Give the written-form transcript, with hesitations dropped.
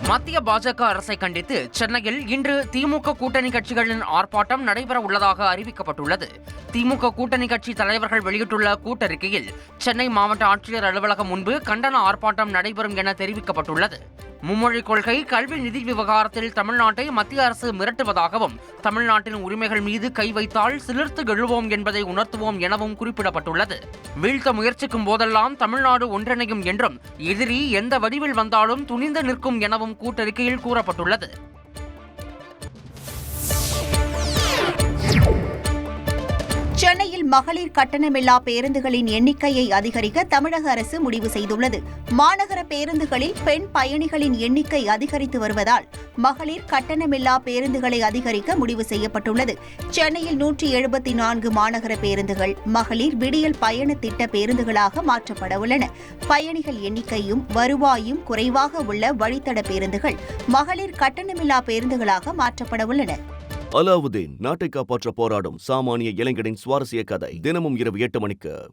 மத்திய பாஜக அரசை கண்டித்து சென்னையில் இன்று திமுக கூட்டணி கட்சிகளின் ஆர்ப்பாட்டம் நடைபெற உள்ளதாக அறிவிக்கப்பட்டுள்ளது. திமுக கூட்டணி கட்சி தலைவர்கள் வெளியிட்டுள்ள கூட்டறிக்கையில் சென்னை மாவட்ட ஆட்சியர் அலுவலகம் முன்பு கண்டன ஆர்ப்பாட்டம் நடைபெறும் என தெரிவிக்கப்பட்டுள்ளது. மும்மொழிக் கொள்கை, கல்வி, நிதி விவகாரத்தில் தமிழ்நாட்டை மத்திய அரசு மிரட்டுவதாகவும், தமிழ்நாட்டின் உரிமைகள் மீது கை வைத்தால் சிலிர்த்து எழுவோம் என்பதை உணர்த்துவோம் எனவும் குறிப்பிடப்பட்டுள்ளது. வீழ்த்த முயற்சிக்கும் போதெல்லாம் தமிழ்நாடு ஒன்றிணையும் என்றும், எதிரி எந்த வடிவில் வந்தாலும் துணிந்து நிற்கும் எனவும் கூட்டறிக்கையில் கூறப்பட்டுள்ளது. சென்னையில் மகளிர் கட்டணமில்லா பேருந்துகளின் எண்ணிக்கையை அதிகரிக்க தமிழக அரசு முடிவு செய்துள்ளது. மாநகர பேருந்துகளில் பெண் பயணிகளின் எண்ணிக்கை அதிகரித்து வருவதால் மகளிர் கட்டணமில்லா பேருந்துகளை அதிகரிக்க முடிவு செய்யப்பட்டுள்ளது. சென்னையில் 174 மாநகர பேருந்துகள் மகளிர் விடியல் பயண திட்ட பேருந்துகளாக மாற்றப்பட உள்ளன. பயணிகள் எண்ணிக்கையும் வருவாயும் குறைவாக உள்ள வழித்தட பேருந்துகள் மகளிர் கட்டணமில்லா பேருந்துகளாக மாற்றப்பட உள்ளன. அலாவுதீன் நாட்டை காப்பாற்ற போராடும் சாமானிய இளைஞனின் சுவாரஸ்ய கதை தினமும் இரவு 8 மணிக்கு.